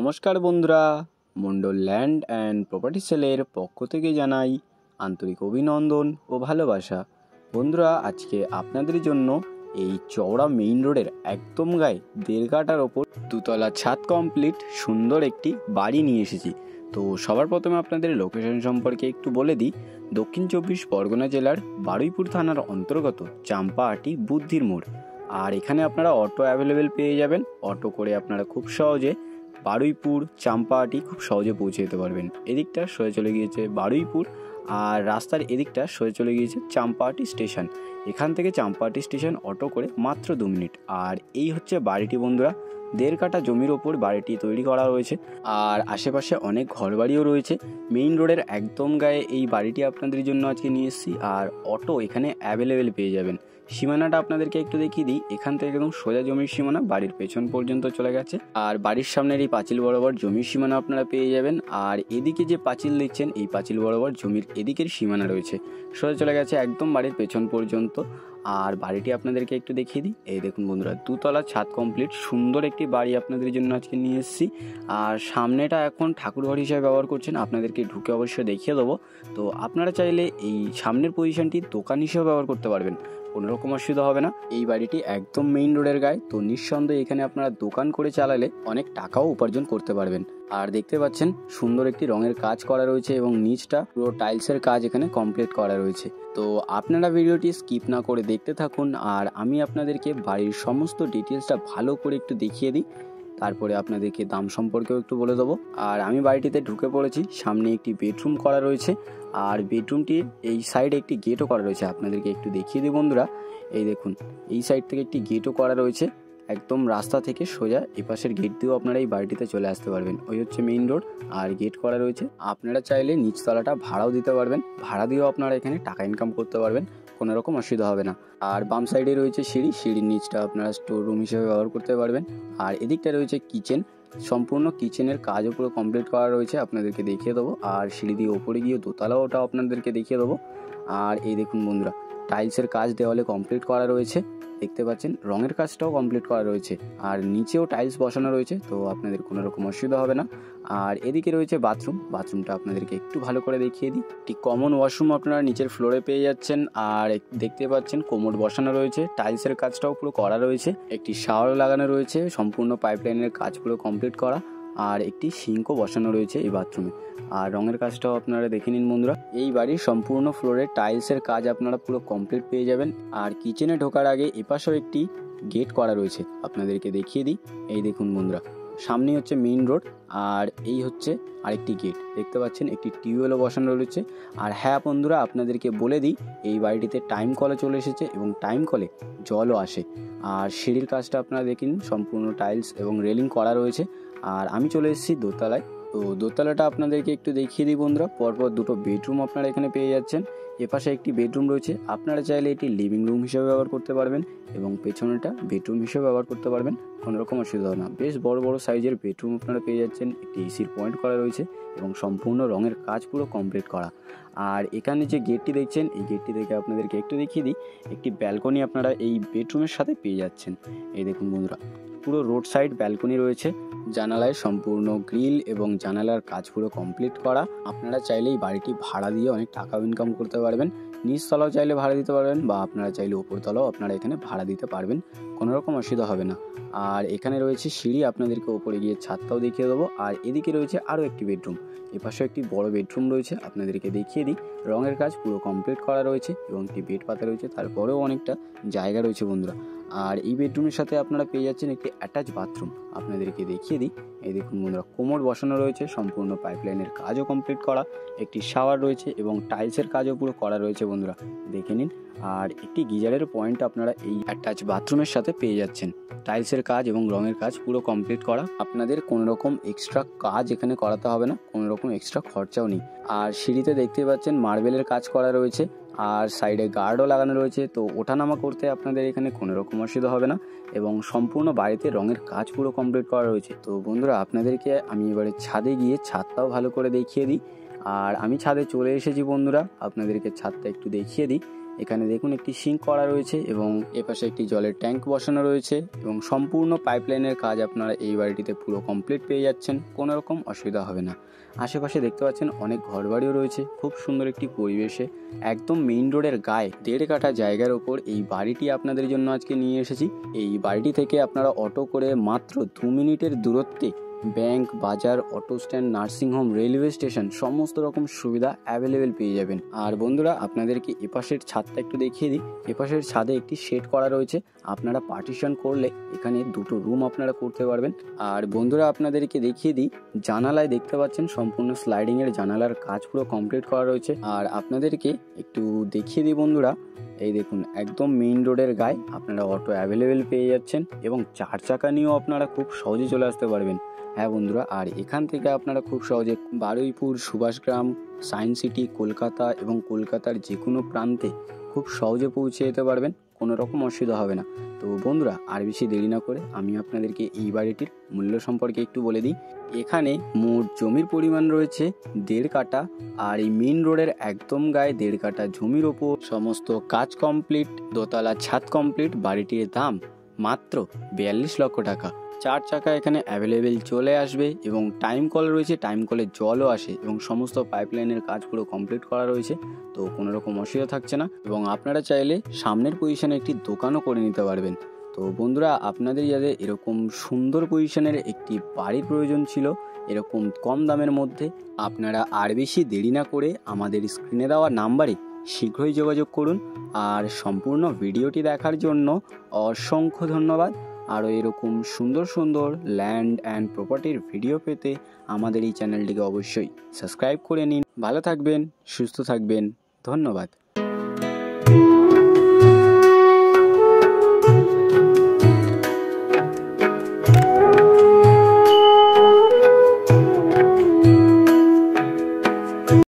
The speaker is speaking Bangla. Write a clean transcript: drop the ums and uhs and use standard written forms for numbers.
নমস্কার বন্ধুরা, মন্ডল ল্যান্ড অ্যান্ড প্রপার্টি সেলের পক্ষ থেকে জানাই আন্তরিক অভিনন্দন ও ভালোবাসা। বন্ধুরা, আজকে আপনাদের জন্য এই চওড়া মেইন রোডের একদম গায়ে 1.5 কাঠার ওপর দুতলা ছাদ কমপ্লিট সুন্দর একটি বাড়ি নিয়ে এসেছি। তো সবার প্রথমে আপনাদের লোকেশন সম্পর্কে একটু বলে দিই। দক্ষিণ 24 পরগনা জেলার বারুইপুর থানার অন্তর্গত চাম্পাহাটি বুদ্ধির মোড়। আর এখানে আপনারা অটো অ্যাভেলেবেল পেয়ে যাবেন। অটো করে আপনারা খুব সহজে বারুইপুর চাম্পাহাটি খুব সহজে পৌঁছে যেতে পারবেন। এদিকটা সোজা চলে গিয়েছে বারুইপুর, আর রাস্তার এদিকটা সোজা চলে গিয়েছে চাম্পাহাটি স্টেশন। এখান থেকে চাম্পাহাটি স্টেশন অটো করে মাত্র 2 মিনিট। আর এই হচ্ছে বাড়িটি বন্ধুরা। 1.5 কাঠা জমির ওপর বাড়িটি তৈরি করা রয়েছে, আর আশেপাশে অনেক ঘরবাড়িও রয়েছে। মেইন রোডের একদম গায়ে এই বাড়িটি আপনাদের জন্য আজকে নিয়ে এসেছি। আর অটো এখানে অ্যাভেলেবেল পেয়ে যাবেন। সীমানাটা আপনাদেরকে একটু দেখিয়ে দিই। এখান থেকে একদম সোজা জমির সীমানা বাড়ির পেছন পর্যন্ত চলে গেছে, আর বাড়ির সামনের এই পাঁচিল বরাবর জমির সীমানা আপনারা পেয়ে যাবেন। আর এদিকে যে পাঁচিল দেখছেন, এই পাঁচিল বরাবর জমির এদিকের সীমানা রয়েছে, সোজা চলে গেছে একদম বাড়ির পেছন পর্যন্ত। আর বাড়িটি আপনাদেরকে একটু দেখিয়ে দিই। এই দেখুন বন্ধুরা, 2 তলা ছাদ কমপ্লিট সুন্দর একটি বাড়ি আপনাদের জন্য আজকে নিয়ে এসেছি। আর সামনেটা এখন ঠাকুরঘর হিসেবে ব্যবহার করছেন, আপনাদেরকে ঢুকে অবশ্যই দেখিয়ে দেবো। তো আপনারা চাইলে এই সামনের পজিশনটি দোকান হিসেবে ব্যবহার করতে পারবেন, কোনো রকম অসুবিধা হবে না। এই বাড়িটি একদম মেইন রোডের গায়ে, তো নিঃসন্দেহে এখানে আপনারা দোকান করে চালালে অনেক টাকাও উপার্জন করতে পারবেন। আর দেখতে পাচ্ছেন সুন্দর একটি রঙের কাজ করা রয়েছে এবং নিচটা পুরো টাইলসের কাজ এখানে কমপ্লিট করা রয়েছে। তো আপনারা ভিডিওটি স্কিপ না করে দেখতে থাকুন, আর আমি আপনাদেরকে বাড়ির সমস্ত ডিটেলসটা ভালো করে একটু দেখিয়ে দিই। তারপরে আপনাদেরকে দাম সম্পর্কেও একটু বলে দেবো। আর আমি বাড়িটিতে ঢুকে পড়েছি। সামনে একটি বেডরুম করা রয়েছে, আর বেডরুমটির এই সাইডে একটি গেটও করা রয়েছে। আপনাদেরকে একটু দেখিয়ে দিই বন্ধুরা। এই দেখুন, এই সাইড থেকে একটি গেটও করা রয়েছে। একদম রাস্তা থেকে সোজা এপাশের গেট দিয়েও আপনারা এই বাড়িটিতে চলে আসতে পারবেন। ওই হচ্ছে মেইন রোড, আর গেট করা রয়েছে। আপনারা চাইলে নিচতলাটা ভাড়াও দিতে পারবেন, ভাড়া দিয়েও আপনারা এখানে টাকা ইনকাম করতে পারবেন, কোনো রকম অসুবিধা হবে না। আর বাম সাইডে রয়েছে সিঁড়ি, সিঁড়ির নিচটা আপনারা স্টোর রুম হিসেবে ব্যবহার করতে পারবেন। আর এদিকটা রয়েছে কিচেন, সম্পূর্ণ কিচেনের কাজও পুরো কমপ্লিট করা রয়েছে, আপনাদেরকে দেখিয়ে দেবো। আর সিঁড়ি দিয়ে ওপরে গিয়ে দোতলা, ওটাও আপনাদেরকে দেখিয়ে দেবো। আর এই দেখুন বন্ধুরা, টাইলসের কাজ দেওয়ালে কমপ্লিট করা রয়েছে, দেখতে পাচ্ছেন রঙের কাজটাও কমপ্লিট করা রয়েছে। আর নিচেও টাইলস বসানো রয়েছে, তো আপনাদের কোনো রকম অসুবিধা হবে না। আর এদিকে রয়েছে বাথরুম, বাথরুমটা আপনাদেরকে একটু ভালো করে দেখিয়ে দিই। একটি কমন ওয়াশরুম আপনারা নিচের ফ্লোরে পেয়ে যাচ্ছেন। আর দেখতে পাচ্ছেন কোমোড বসানো রয়েছে, টাইলসের কাজটাও পুরো করা রয়েছে, একটি শাওয়ার লাগানো রয়েছে, সম্পূর্ণ পাইপলাইনের কাজ পুরো কমপ্লিট করা। আর একটি সিঙ্কও বসানো রয়েছে এই বাথরুমে। আর রঙের কাজটাও আপনারা দেখে নিন বন্ধুরা। এই বাড়ির সম্পূর্ণ ফ্লোরে টাইলসের কাজ আপনারা পুরো কমপ্লিট পেয়ে যাবেন। আর কিচেনে ঢোকার আগে এপাশেও একটি গেট করা রয়েছে, আপনাদেরকে দেখিয়ে দিই। এই দেখুন বন্ধুরা, সামনেই হচ্ছে মেইন রোড, আর এই হচ্ছে আরেকটি গেট, দেখতে পাচ্ছেন একটি টিউবওয়েলও বসানো রয়েছে। আর হ্যাঁ বন্ধুরা, আপনাদেরকে বলে দিই, এই বাড়িটিতে টাইম কলে চলে এসেছে এবং টাইম কলে জলও আসে। আর সিঁড়ির কাজটা আপনারা দেখে নিন, সম্পূর্ণ টাইলস এবং রেলিং করা রয়েছে। আর আমি চলে এসেছি দোতলায়। তো দোতলাটা আপনাদেরকে একটু দেখিয়ে দিই বন্ধুরা। পরপর 2টো বেডরুম আপনারা এখানে পেয়ে যাচ্ছেন। এপাশে একটি বেডরুম রয়েছে, আপনারা চাইলে এটি লিভিং রুম হিসেবে ব্যবহার করতে পারবেন এবং পেছনেটা বেডরুম হিসেবে ব্যবহার করতে পারবেন, কোনো রকম অসুবিধা হবে না। বেশ বড় বড় সাইজের বেডরুম আপনারা পেয়ে যাচ্ছেন। একটি এসির পয়েন্ট করা রয়েছে এবং সম্পূর্ণ রঙের কাজ পুরো কমপ্লিট করা। আর এখানে যে গেটটি দেখছেন, এই গেটটি থেকে আপনাদেরকে একটু দেখিয়ে দিই। একটি ব্যালকনি আপনারা এই বেডরুমের সাথে পেয়ে যাচ্ছেন। এই দেখুন বন্ধুরা, পুরো রোড সাইড ব্যালকনি রয়েছে, জানালায় সম্পূর্ণ গ্রিল এবং জানালার কাজ পুরো কমপ্লিট করা। আপনারা চাইলে এই বাড়িটি ভাড়া দিয়ে অনেক টাকাও ইনকাম করতে পারবেন। নিচতলাও চাইলে ভাড়া দিতে পারবেন, বা আপনারা চাইলে উপরতলাও আপনারা এখানে ভাড়া দিতে পারবেন, কোনো রকম অসুবিধা হবে না। আর এখানে রয়েছে সিঁড়ি, আপনাদেরকে ওপরে গিয়ে ছাদটাও দেখিয়ে দেবো। আর এদিকে রয়েছে আরও একটি বেডরুম, এপাশেও একটি বড় বেডরুম রয়েছে, আপনাদেরকে দেখিয়ে দিই। রঙের কাজ পুরো কমপ্লিট করা রয়েছে এবং একটি বেড পাতা রয়েছে, তারপরেও অনেকটা জায়গা রয়েছে বন্ধুরা। আর এই বেডরুমের সাথে আপনারা পেয়ে যাচ্ছেন একটি অ্যাটাচ বাথরুম, আপনাদেরকে দেখিয়ে দিই। এই দেখুন বন্ধুরা, কোমোড বসানো রয়েছে, সম্পূর্ণ পাইপলাইনের কাজও কমপ্লিট করা, একটি শাওয়ার রয়েছে এবং টাইলসের কাজও পুরো করা রয়েছে বন্ধুরা, দেখে নিন। আর একটি গিজারের পয়েন্ট আপনারা এই অ্যাটাচ বাথরুমের সাথে পেয়ে যাচ্ছেন। টাইলসের কাজ এবং রঙের কাজ পুরো কমপ্লিট করা, আপনাদের কোনো রকম এক্সট্রা কাজ এখানে করাতে হবে না, কোনো রকম এক্সট্রা খরচাও নেই। আর সিঁড়িতে দেখতে পাচ্ছেন মার্বেলের কাজ করা রয়েছে, আর সাইডে গার্ডও লাগানো রয়েছে, তো ওঠানামা করতে আপনাদের এখানে কোনো রকম অসুবিধা হবে না। এবং সম্পূর্ণ বাড়িতে রঙের কাজ পুরো কমপ্লিট করা রয়েছে। তো বন্ধুরা, আপনাদেরকে আমি এবারে ছাদে গিয়ে ছাদটাও ভালো করে দেখিয়ে দিই। আর আমি ছাদে চলে এসেছি বন্ধুরা, আপনাদেরকে ছাদটা একটু দেখিয়ে দিই। এখানে দেখুন একটি সিঙ্ক করা রয়েছে এবং এপাশে একটি জলের ট্যাঙ্ক বসানো রয়েছে এবং সম্পূর্ণ পাইপলাইনের কাজ আপনারা এই বাড়িটিতে পুরো কমপ্লিট পেয়ে যাচ্ছেন, কোনো রকম অসুবিধা হবে না। আশেপাশে দেখতে পাচ্ছেন অনেক ঘরবাড়িও রয়েছে, খুব সুন্দর একটি পরিবেশে একদম মেইন রোডের গায়ে 1.5 কাঠা জায়গার ওপর এই বাড়িটি আপনাদের জন্য আজকে নিয়ে এসেছি। এই বাড়িটি থেকে আপনারা অটো করে মাত্র 2 মিনিটের দূরত্বে ব্যাংক, বাজার, auto stand, nursing home, railway station সমস্ত রকম সুবিধা অ্যাভেলেবেল পেয়ে যাবেন। আর বন্ধুরা আপনাদেরকে এপাশের ছাদটা একটু দেখিয়ে দিই। এপাশের ছাদে একটি শেড করা রয়েছে, আপনারা পার্টিশন করলে এখানে 2টো রুম আপনারা করতে পারবেন। আর বন্ধুরা আপনাদেরকে দেখিয়ে দিই, জানালায় দেখতে পাচ্ছেন সম্পূর্ণ স্লাইডিংয়ের জানালার কাজ পুরো কমপ্লিট করা রয়েছে। আর আপনাদেরকে একটু দেখিয়ে দিই বন্ধুরা, এই দেখুন একদম মেইন রোডের গায়ে আপনারা অটো অ্যাভেলেবেল পেয়ে যাচ্ছেন এবং 4 চাকা নিয়েও আপনারা খুব সহজে চলে আসতে পারবেন। হ্যাঁ বন্ধুরা, আর এখান থেকে আপনারা খুব সহজে বারুইপুর, সুভাষগ্রাম, সায়েন্স সিটি, কলকাতা এবং কলকাতার যে কোনো প্রান্তে খুব সহজে পৌঁছে যেতে পারবেন, কোনো রকম অসুবিধা হবে না। তো বন্ধুরা আর বেশি দেরি না করে আমি আপনাদেরকে এই বাড়িটির মূল্য সম্পর্কে একটু বলে দিই। এখানে মোট জমির পরিমাণ রয়েছে 1.5 কাঠা, আর এই মেইন রোডের একদম গায়ে 1.5 কাঠা জমির ওপর সমস্ত কাজ কমপ্লিট, দোতলা ছাদ কমপ্লিট। বাড়িটির দাম মাত্র 42 লক্ষ টাকা। 4 চাকা এখানে অ্যাভেলেবেল চলে আসবে এবং টাইম কল রয়েছে, টাইম কলে জলও আসে এবং সমস্ত পাইপলাইনের কাজ পুরো কমপ্লিট করা রয়েছে, তো কোনো রকম অসুবিধা থাকছে না। এবং আপনারা চাইলে সামনের পজিশনে একটি দোকানও করে নিতে পারবেন। তো বন্ধুরা আপনাদের যাদের এরকম সুন্দর পজিশনের একটি বাড়ির প্রয়োজন ছিল এরকম কম দামের মধ্যে, আপনারা আর বেশি দেরি না করে আমাদের স্ক্রিনে দেওয়া নাম্বারে শীঘ্রই যোগাযোগ করুন। আর সম্পূর্ণ ভিডিওটি দেখার জন্য অসংখ্য ধন্যবাদ। আরও এরকম সুন্দর সুন্দর ল্যান্ড অ্যান্ড প্রপার্টির ভিডিও পেতে আমাদের এই চ্যানেলটিকে অবশ্যই সাবস্ক্রাইব করে নিন। ভালো থাকবেন, সুস্থ থাকবেন, ধন্যবাদ।